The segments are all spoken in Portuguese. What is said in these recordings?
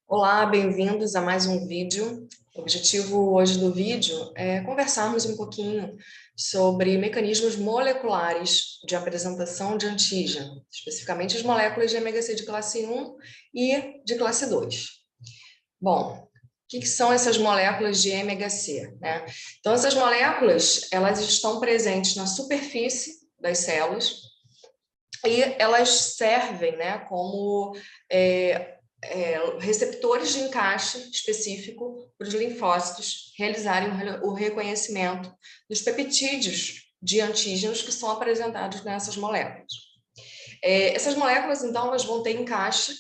Olá, bem-vindos a mais um vídeo. O objetivo hoje do vídeo é conversarmos um pouquinho sobre mecanismos moleculares de apresentação de antígeno, especificamente as moléculas de ômega-6 de classe 1 e de classe 2. Bom, o que são essas moléculas de ômega-C, né? Então, essas moléculas, elas estão presentes na superfície das células e elas servem, né, como receptores de encaixe específico para os linfócitos realizarem o reconhecimento dos peptídeos de antígenos que são apresentados nessas moléculas. Essas moléculas, então, elas vão ter encaixe,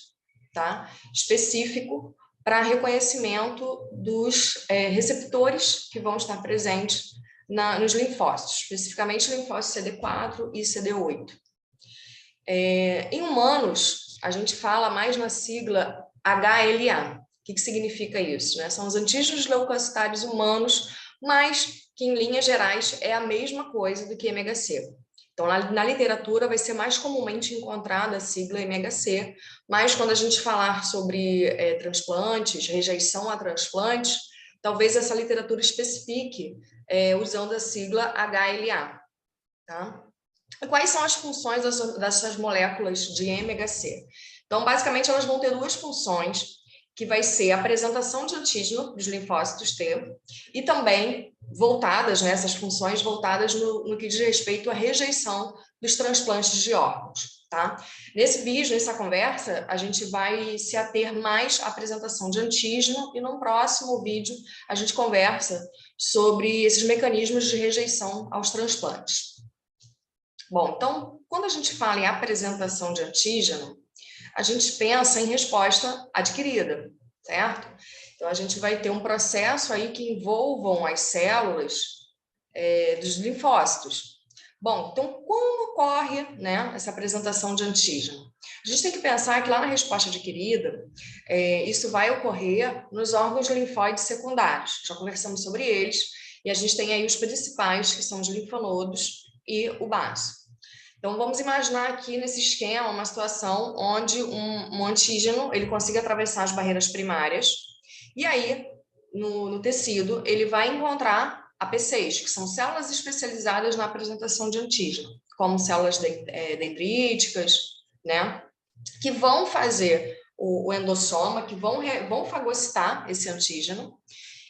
tá, específico para reconhecimento dos receptores que vão estar presentes nos linfócitos, especificamente linfócitos CD4 e CD8. Em humanos, a gente fala mais na sigla HLA. O que significa isso, né? São os antígenos leucocitários humanos, mas que, em linhas gerais, é a mesma coisa do que ômega-C. Então, na literatura, vai ser mais comumente encontrada a sigla ômega-C, mas quando a gente falar sobre transplantes, rejeição a transplantes, talvez essa literatura especifique usando a sigla HLA, tá? E quais são as funções dessas moléculas de ômega-C? Então, basicamente, elas vão ter duas funções, que vai ser a apresentação de antígeno dos linfócitos T e também voltadas, né, essas funções voltadas no que diz respeito à rejeição dos transplantes de órgãos. Tá? Nesse vídeo, nessa conversa, a gente vai se ater mais à apresentação de antígeno e no próximo vídeo a gente conversa sobre esses mecanismos de rejeição aos transplantes. Bom, então, quando a gente fala em apresentação de antígeno, a gente pensa em resposta adquirida, certo? Então, a gente vai ter um processo aí que envolvam as células dos linfócitos. Bom, então, como ocorre, né, essa apresentação de antígeno? A gente tem que pensar que lá na resposta adquirida, isso vai ocorrer nos órgãos linfóides secundários. Já conversamos sobre eles, e a gente tem aí os principais, que são os linfonodos e o baço. Então, vamos imaginar aqui nesse esquema uma situação onde um antígeno ele consiga atravessar as barreiras primárias e aí, no tecido, ele vai encontrar AP6, que são células especializadas na apresentação de antígeno, como células dendríticas, né, que vão fazer o endossoma, que vão fagocitar esse antígeno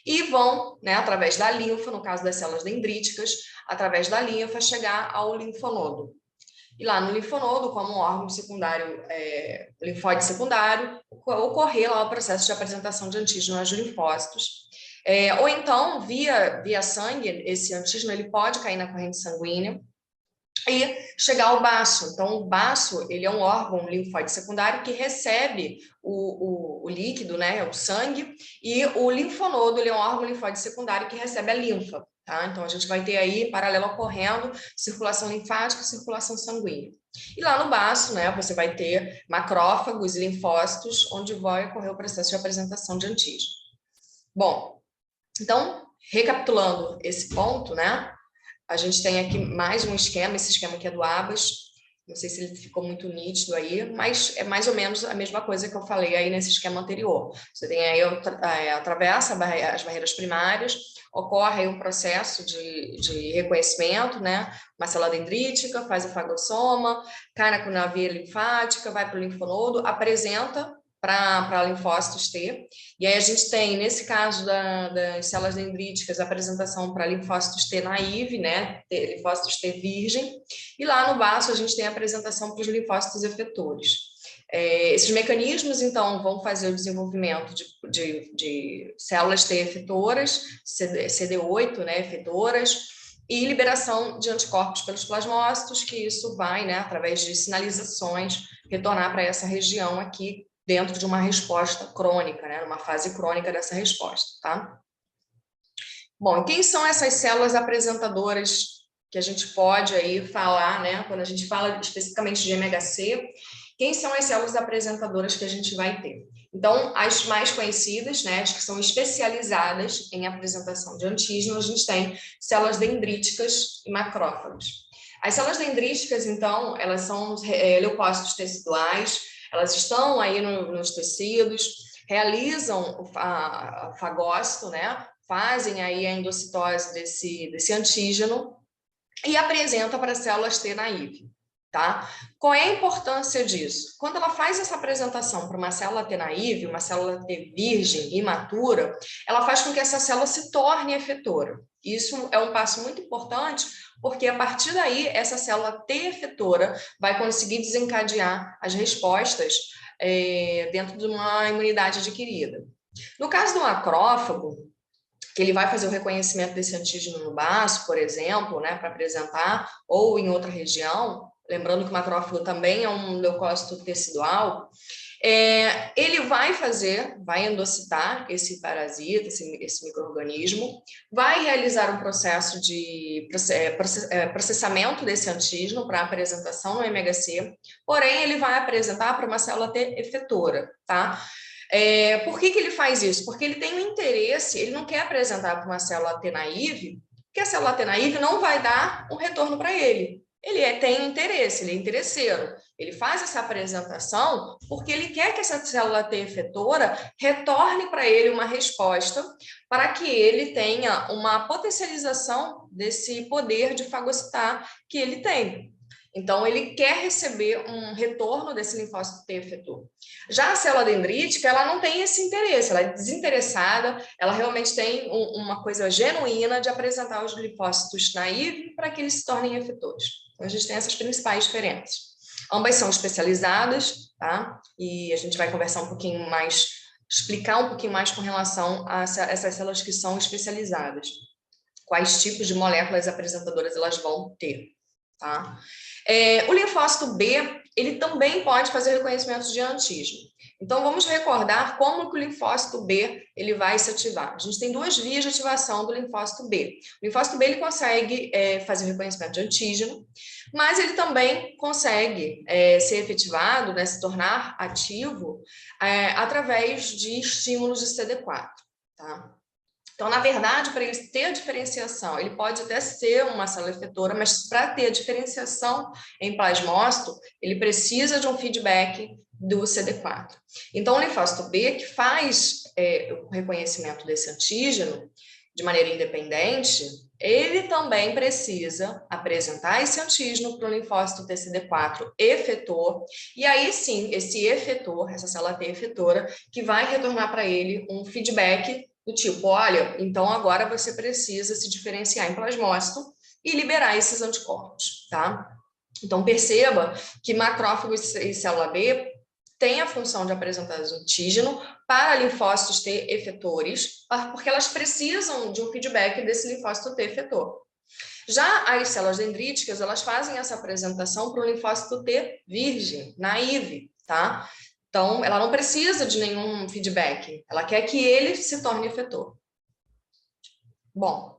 e vão, né, através da linfa, no caso das células dendríticas, através da linfa, chegar ao linfonodo. E lá no linfonodo, como um órgão secundário, linfóide secundário, ocorrer lá o processo de apresentação de antígeno aos linfócitos. Ou então, via sangue, esse antígeno ele pode cair na corrente sanguínea e chegar ao baço. Então, o baço ele é um órgão linfóide secundário que recebe o líquido, né, o sangue, e o linfonodo ele é um órgão linfóide secundário que recebe a linfa. Tá? Então, a gente vai ter aí, em paralelo ocorrendo, circulação linfática e circulação sanguínea. E lá no baço, né, você vai ter macrófagos e linfócitos, onde vai ocorrer o processo de apresentação de antígeno. Bom, então, recapitulando esse ponto, né, a gente tem aqui mais um esquema, esse esquema aqui é do Abas, não sei se ele ficou muito nítido aí, mas é mais ou menos a mesma coisa que eu falei aí nesse esquema anterior. Você tem aí, atravessa as barreiras primárias, ocorre aí um processo de reconhecimento, né? Uma célula dendrítica, faz o fagossoma, cai na via linfática, vai para o linfonodo, apresenta para linfócitos T. E aí a gente tem, nesse caso das células dendríticas, a apresentação para linfócitos T naive, né, linfócitos T virgem, e lá no baço a gente tem a apresentação para os linfócitos efetores. Esses mecanismos, então, vão fazer o desenvolvimento de células T efetoras, CD8, né, efetoras, e liberação de anticorpos pelos plasmócitos, que isso vai, né, através de sinalizações, retornar para essa região aqui, dentro de uma resposta crônica, né, numa fase crônica dessa resposta, tá? Bom, e quem são essas células apresentadoras que a gente pode aí falar, né, quando a gente fala especificamente de ômega-C, quem são as células apresentadoras que a gente vai ter? Então, as mais conhecidas, né, as que são especializadas em apresentação de antígeno, a gente tem células dendríticas e macrófagos. As células dendríticas, então, elas são leucócitos teciduais, elas estão aí nos tecidos, realizam a fagócito, né? Fazem aí a endocitose desse antígeno e apresenta para as células T naive. Tá? Qual é a importância disso? Quando ela faz essa apresentação para uma célula T naive, uma célula T virgem, imatura, ela faz com que essa célula se torne efetora. Isso é um passo muito importante, porque a partir daí, essa célula T efetora vai conseguir desencadear as respostas dentro de uma imunidade adquirida. No caso do macrófago, que ele vai fazer o reconhecimento desse antígeno no baço, por exemplo, né, para apresentar, ou em outra região, lembrando que o macrófago também é um leucócito tecidual, ele vai endocitar esse parasita, esse micro-organismo, vai realizar um processo de processamento desse antígeno para apresentação no MHC, porém ele vai apresentar para uma célula T efetora, tá? Por que ele faz isso? Porque ele tem um interesse, ele não quer apresentar para uma célula T naive, porque a célula T naive não vai dar um retorno para ele. Ele tem interesse, ele é interesseiro. Ele faz essa apresentação porque ele quer que essa célula T efetora retorne para ele uma resposta para que ele tenha uma potencialização desse poder de fagocitar que ele tem. Então, ele quer receber um retorno desse linfócito T efetor. Já a célula dendrítica, ela não tem esse interesse, ela é desinteressada, ela realmente tem uma coisa genuína de apresentar os linfócitos naive para que eles se tornem efetores. Então, a gente tem essas principais diferenças. Ambas são especializadas, tá? E a gente vai conversar um pouquinho mais, explicar um pouquinho mais com relação a essas células que são especializadas. Quais tipos de moléculas apresentadoras elas vão ter, tá? O linfócito B, ele também pode fazer reconhecimento de antígeno. Então, vamos recordar como que o linfócito B ele vai se ativar. A gente tem duas vias de ativação do linfócito B. O linfócito B ele consegue fazer reconhecimento de antígeno, mas ele também consegue ser efetivado, né, se tornar ativo através de estímulos de CD4. Tá? Então, na verdade, para ele ter a diferenciação, ele pode até ser uma célula efetora, mas para ter a diferenciação em plasmócito, ele precisa de um feedback do CD4. Então, o linfócito B, que faz o reconhecimento desse antígeno de maneira independente, ele também precisa apresentar esse antígeno para o linfócito TCD4 efetor, e aí sim, esse efetor, essa célula T efetora, que vai retornar para ele um feedback do tipo, olha, então agora você precisa se diferenciar em plasmócito e liberar esses anticorpos, tá? Então, perceba que macrófago e célula B têm a função de apresentar antígeno para linfócitos T efetores, porque elas precisam de um feedback desse linfócito T efetor. Já as células dendríticas, elas fazem essa apresentação para o linfócito T virgem, naive, tá? Então, ela não precisa de nenhum feedback, ela quer que ele se torne efetor. Bom,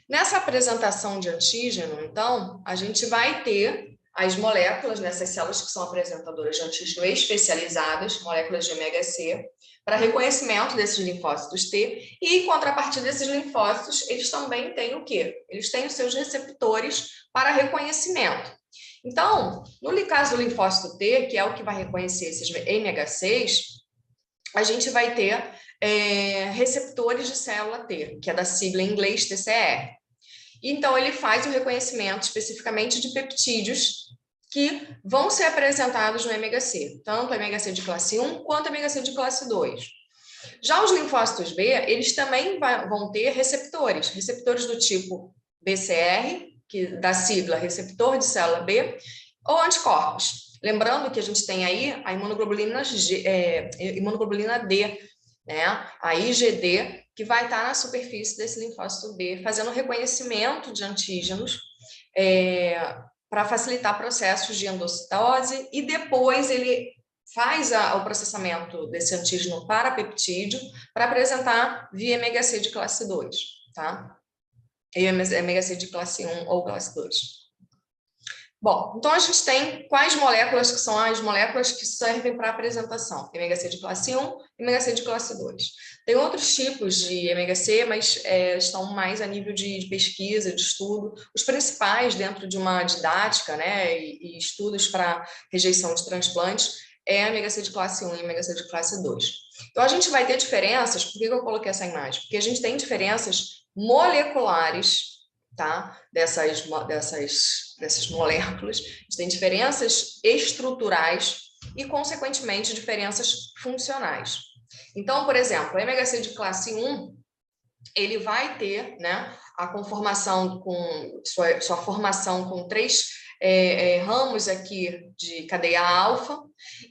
nessa apresentação de antígeno, então, a gente vai ter as moléculas, nessas células que são apresentadoras de antígeno especializadas, moléculas de MHC, para reconhecimento desses linfócitos T, e em contrapartida desses linfócitos, eles também têm o quê? Eles têm os seus receptores para reconhecimento. Então, no caso do linfócito T, que é o que vai reconhecer esses MHCs, a gente vai ter receptores de célula T, que é da sigla em inglês TCR. Então, ele faz o reconhecimento especificamente de peptídeos que vão ser apresentados no MHC, tanto MHC de classe 1 quanto MHC de classe 2. Já os linfócitos B, eles também vão ter receptores do tipo BCR, que da sigla receptor de célula B, ou anticorpos. Lembrando que a gente tem aí a imunoglobulina D, né? A IgD, que vai estar na superfície desse linfócito B, fazendo reconhecimento de antígenos para facilitar processos de endocitose, e depois ele faz o processamento desse antígeno para peptídeo para apresentar via MHC de classe 2, tá? E MHC de classe 1 ou classe 2. Bom, então a gente tem quais moléculas que são as moléculas que servem para apresentação? MHC de classe 1 e MHC de classe 2. Tem outros tipos de MHC, mas estão mais a nível de pesquisa, de estudo. Os principais dentro de uma didática, né, e estudos para rejeição de transplantes, é ômega 6 de classe 1 e ômega 6 de classe 2. Então, a gente vai ter diferenças, por que eu coloquei essa imagem? Porque a gente tem diferenças moleculares, tá? Dessas moléculas, a gente tem diferenças estruturais e, consequentemente, diferenças funcionais. Então, por exemplo, o ômega 6 de classe 1, ele vai ter, né, a conformação com sua formação com 3 ramos aqui de cadeia alfa,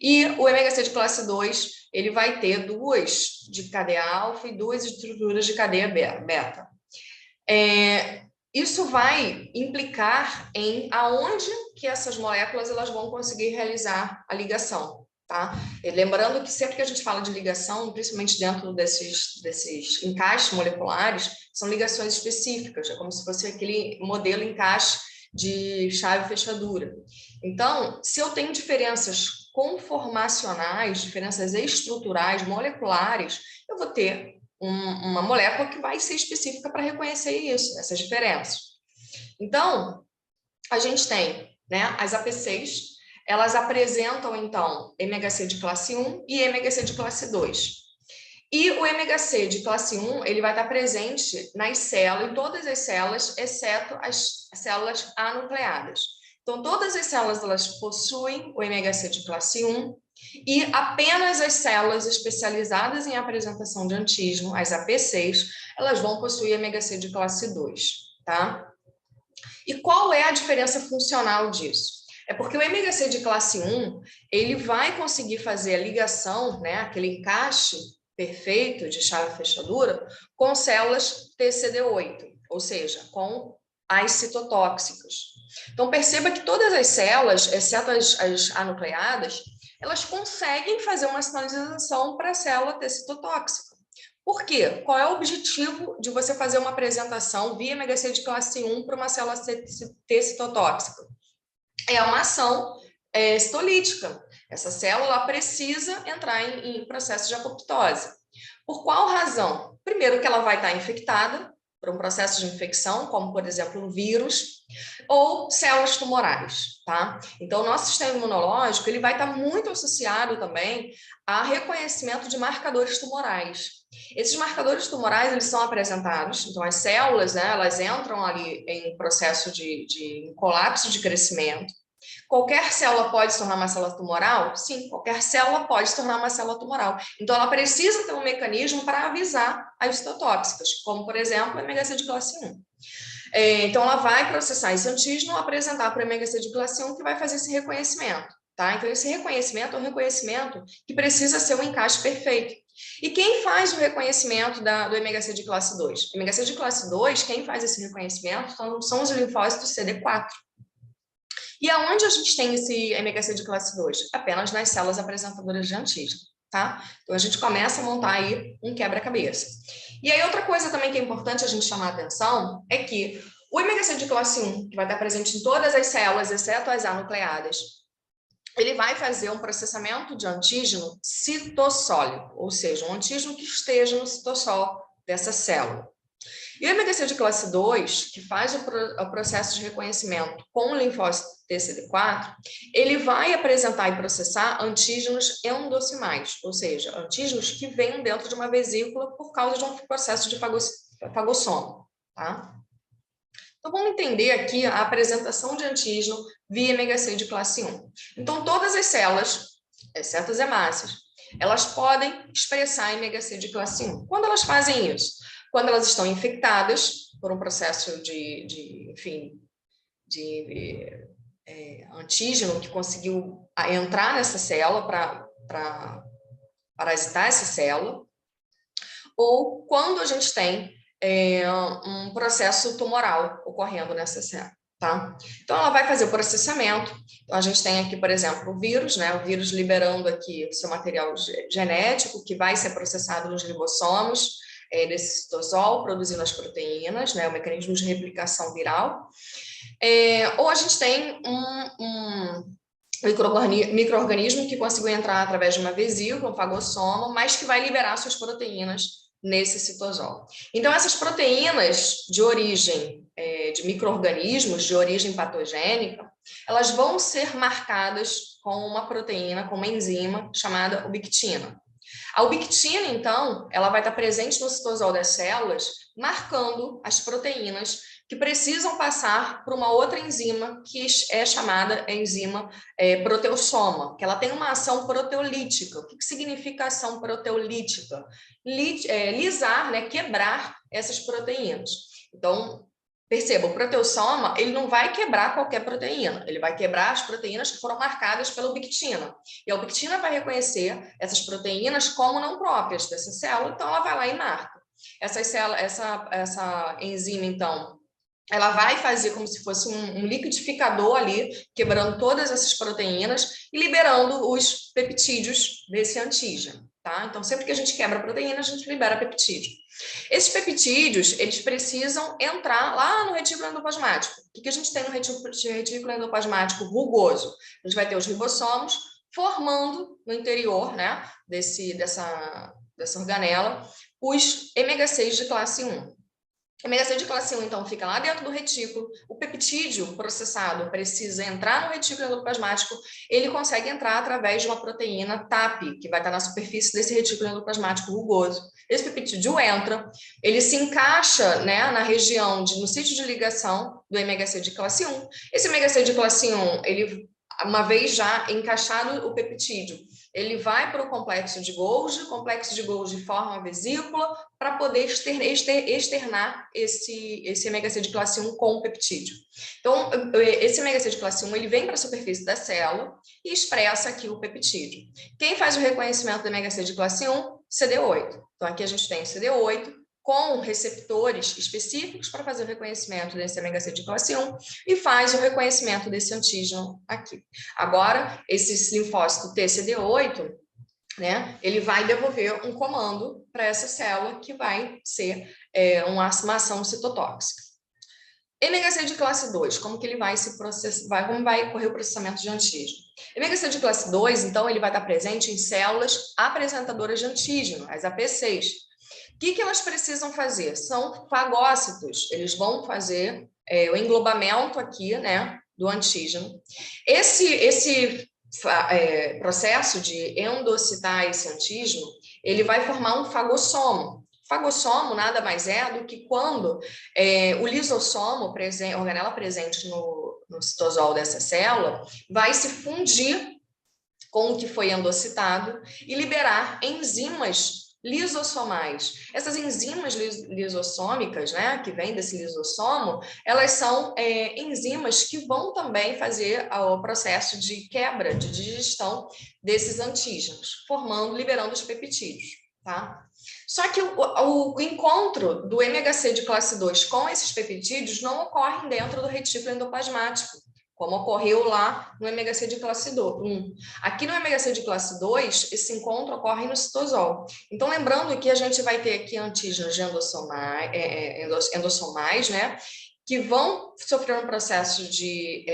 e o ômega 6 de classe 2, ele vai ter 2 de cadeia alfa e 2 estruturas de cadeia beta. Isso vai implicar em aonde que essas moléculas elas vão conseguir realizar a ligação, tá? E lembrando que sempre que a gente fala de ligação, principalmente dentro desses encaixes moleculares, são ligações específicas, é como se fosse aquele modelo encaixe de chave e fechadura. Então, se eu tenho diferenças conformacionais, diferenças estruturais, moleculares, eu vou ter uma molécula que vai ser específica para reconhecer isso, essas diferenças. Então, a gente tem, né, as APCs, elas apresentam, então, MHC de classe 1 e MHC de classe 2. E o MHC de classe 1, ele vai estar presente nas células, em todas as células, exceto as células anucleadas. Então, todas as células, elas possuem o MHC de classe 1, e apenas as células especializadas em apresentação de antígeno, as APCs, elas vão possuir MHC de classe 2, tá? E qual é a diferença funcional disso? É porque o MHC de classe 1, ele vai conseguir fazer a ligação, né, aquele encaixe perfeito de chave fechadura com células TCD8, ou seja, com as citotóxicas. Então, perceba que todas as células, exceto as anucleadas, elas conseguem fazer uma sinalização para a célula T citotóxica. Por quê? Qual é o objetivo de você fazer uma apresentação via MHC de classe 1 para uma célula T citotóxica? É uma ação citolítica. Essa célula precisa entrar em processo de apoptose. Por qual razão? Primeiro, que ela vai estar infectada por um processo de infecção, como, por exemplo, um vírus, ou células tumorais, tá? Então, o nosso sistema imunológico, ele vai estar muito associado também a reconhecimento de marcadores tumorais. Esses marcadores tumorais, eles são apresentados, então as células, né, elas entram ali em processo de colapso de crescimento. Qualquer célula pode se tornar uma célula tumoral? Sim, qualquer célula pode se tornar uma célula tumoral. Então, ela precisa ter um mecanismo para avisar as citotóxicas, como, por exemplo, a MHC de classe 1. Então, ela vai processar esse antígeno, apresentar para a MHC de classe 1, que vai fazer esse reconhecimento. Tá? Então, esse reconhecimento é um reconhecimento que precisa ser um encaixe perfeito. E quem faz o reconhecimento do MHC de classe 2? O MHC de classe 2, quem faz esse reconhecimento são os linfócitos CD4. E aonde a gente tem esse MHC de classe 2? Apenas nas células apresentadoras de antígeno, tá? Então, a gente começa a montar aí um quebra-cabeça. E aí, outra coisa também que é importante a gente chamar a atenção é que o MHC de classe 1, que vai estar presente em todas as células, exceto as anucleadas, ele vai fazer um processamento de antígeno citossólico, ou seja, um antígeno que esteja no citossol dessa célula. E o MHC de classe 2, que faz o processo de reconhecimento com o linfócito TCD4, ele vai apresentar e processar antígenos endocimais, ou seja, antígenos que vêm dentro de uma vesícula por causa de um processo de fagossoma, tá? Então, vamos entender aqui a apresentação de antígeno via MHC de classe 1. Então, todas as células, exceto as hemácias, elas podem expressar MHC de classe 1. Quando elas fazem isso? Quando elas estão infectadas por um processo de antígeno que conseguiu entrar nessa célula para parasitar essa célula, ou quando a gente tem um processo tumoral ocorrendo nessa célula. Tá? Então, ela vai fazer o processamento. Então, a gente tem aqui, por exemplo, o vírus, né? O vírus liberando aqui o seu material genético, que vai ser processado nos ribossomos desse citosol, produzindo as proteínas, né? O mecanismo de replicação viral. Ou a gente tem um micro-organismo que conseguiu entrar através de uma vesícula, um fagossoma, mas que vai liberar suas proteínas nesse citosol. Então, essas proteínas de origem de micro-organismos, de origem patogênica, elas vão ser marcadas com uma proteína, com uma enzima chamada ubictina. A ubictina, então, ela vai estar presente no citosol das células, marcando as proteínas que precisam passar por uma outra enzima que é chamada enzima proteossoma, que ela tem uma ação proteolítica. O que significa ação proteolítica? Lisar, né, quebrar essas proteínas. Então, perceba, o proteossoma, ele não vai quebrar qualquer proteína, ele vai quebrar as proteínas que foram marcadas pela ubictina. E a ubictina vai reconhecer essas proteínas como não próprias dessa célula, então ela vai lá e marca. Essa enzima, então, ela vai fazer como se fosse um liquidificador ali, quebrando todas essas proteínas e liberando os peptídeos desse antígeno, tá? Então, sempre que a gente quebra a proteína, a gente libera peptídeo. Esses peptídeos, eles precisam entrar lá no retículo endoplasmático. O que a gente tem no retículo endoplasmático rugoso? A gente vai ter os ribossomos formando no interior, né, dessa organela os MHCs de classe 1. O MHC de classe 1, então, fica lá dentro do retículo. O peptídeo processado precisa entrar no retículo endoplasmático. Ele consegue entrar através de uma proteína TAP, que vai estar na superfície desse retículo endoplasmático rugoso. Esse peptídeo entra, ele se encaixa, né, na região, no sítio de ligação do MHC de classe 1. Esse MHC de classe 1, ele, uma vez já encaixado o peptídeo, ele vai para o complexo de Golgi, o complexo de Golgi forma uma vesícula para poder externar esse MHC de classe 1 com o peptídeo. Então, esse MHC de classe 1, ele vem para a superfície da célula e expressa aqui o peptídeo. Quem faz o reconhecimento do MHC de classe 1? CD8. Então, aqui a gente tem o CD8, com receptores específicos para fazer o reconhecimento desse MHC de classe 1 e faz o reconhecimento desse antígeno aqui. Agora, esse linfócito TCD8, né, ele vai devolver um comando para essa célula que vai ser uma ação citotóxica. MHC de classe 2, como que ele vai se processar, como vai ocorrer o processamento de antígeno? MHC de classe 2, então, ele vai estar presente em células apresentadoras de antígeno, as APCs. O que elas precisam fazer? São fagócitos, eles vão fazer o englobamento aqui, né, do antígeno. Esse processo de endocitar esse antígeno, ele vai formar um fagossomo. Fagossomo nada mais é do que quando o lisossomo, a organela presente no citosol dessa célula, vai se fundir com o que foi endocitado e liberar enzimas lisossomais. Essas enzimas lisossômicas, né, que vêm desse lisossomo, elas são enzimas que vão também fazer o processo de quebra, de digestão desses antígenos, liberando os peptídeos, tá? Só que o encontro do MHC de classe 2 com esses peptídeos não ocorre dentro do retículo endoplasmático, como ocorreu lá no MHC de classe 1. Aqui no MHC de classe 2, esse encontro ocorre no citosol. Então, lembrando que a gente vai ter aqui antígenos endossomais, né, que vão sofrer um processo de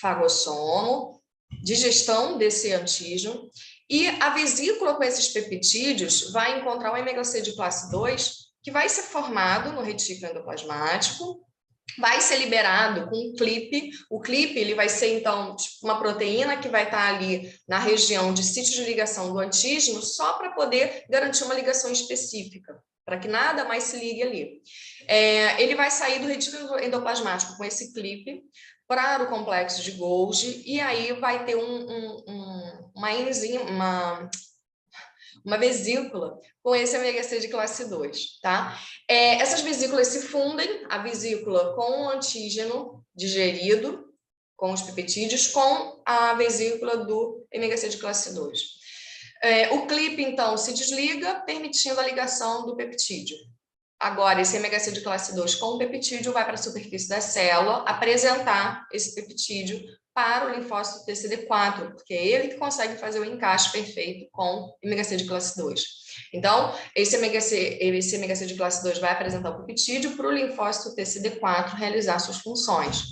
fagossomo, digestão desse antígeno, e a vesícula com esses peptídeos vai encontrar o MHC de classe 2, que vai ser formado no retículo endoplasmático, vai ser liberado com um clipe. O clipe, ele vai ser, então, tipo, uma proteína que vai estar ali na região de sítio de ligação do antígeno, só para poder garantir uma ligação específica, para que nada mais se ligue ali. Ele vai sair do retículo endoplasmático com esse clipe para o complexo de Golgi, e aí vai ter uma enzima, uma vesícula com esse MHC de classe 2, tá? Essas vesículas se fundem, a vesícula com o antígeno digerido, com os peptídeos, com a vesícula do MHC de classe 2. O clipe, então, se desliga, permitindo a ligação do peptídeo. Agora, esse MHC de classe 2 com o peptídeo vai para a superfície da célula apresentar esse peptídeo para o linfócito TCD4, porque é ele que consegue fazer o encaixe perfeito com o MHC de classe 2. Então, esse MHC de classe 2 vai apresentar o peptídeo para o linfócito TCD4 realizar suas funções.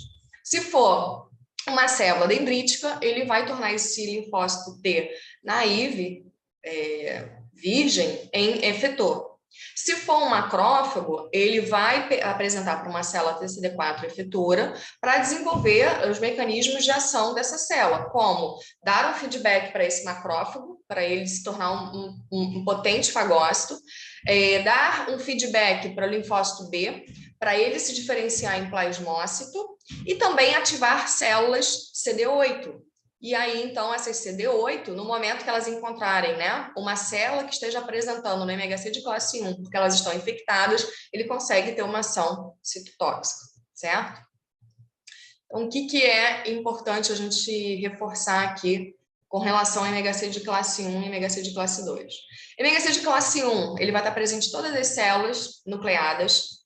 Se for uma célula dendrítica, ele vai tornar esse linfócito T naive, virgem, em efetor. Se for um macrófago, ele vai apresentar para uma célula TCD4 efetora para desenvolver os mecanismos de ação dessa célula, como dar um feedback para esse macrófago, para ele se tornar um potente fagócito, dar um feedback para o linfócito B, para ele se diferenciar em plasmócito, e também ativar células CD8. E aí, então, essas CD8, no momento que elas encontrarem, né, uma célula que esteja apresentando no MHC de classe 1, porque elas estão infectadas, ele consegue ter uma ação citotóxica, certo? Então, o que é importante a gente reforçar aqui com relação ao MHC de classe 1 e MHC de classe 2? MHC de classe 1, ele vai estar presente em todas as células nucleadas,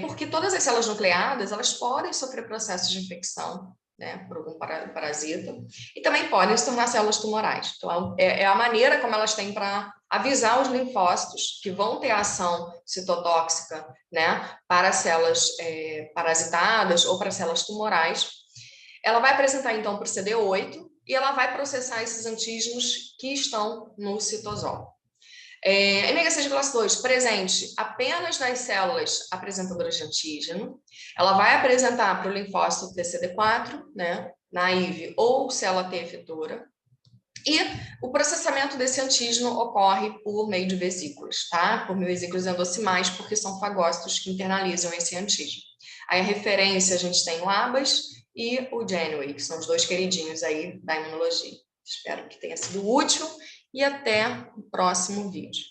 porque todas as células nucleadas, elas podem sofrer processos de infecção, né, por algum parasita, e também podem se tornar células tumorais. Então, é a maneira como elas têm para avisar os linfócitos que vão ter ação citotóxica, né, para células parasitadas ou para células tumorais. Ela vai apresentar, então, para o CD8 e ela vai processar esses antígenos que estão no citosol. MHC de classe 2, presente apenas nas células apresentadoras de antígeno, ela vai apresentar para o linfócito TCD4, né, naive ou célula T efetora, e o processamento desse antígeno ocorre por meio de vesículas, tá? Por meio de vesículas endocimais, porque são fagócitos que internalizam esse antígeno. Aí a referência a gente tem o ABAS e o Janeway, que são os dois queridinhos aí da imunologia. Espero que tenha sido útil e até o próximo vídeo.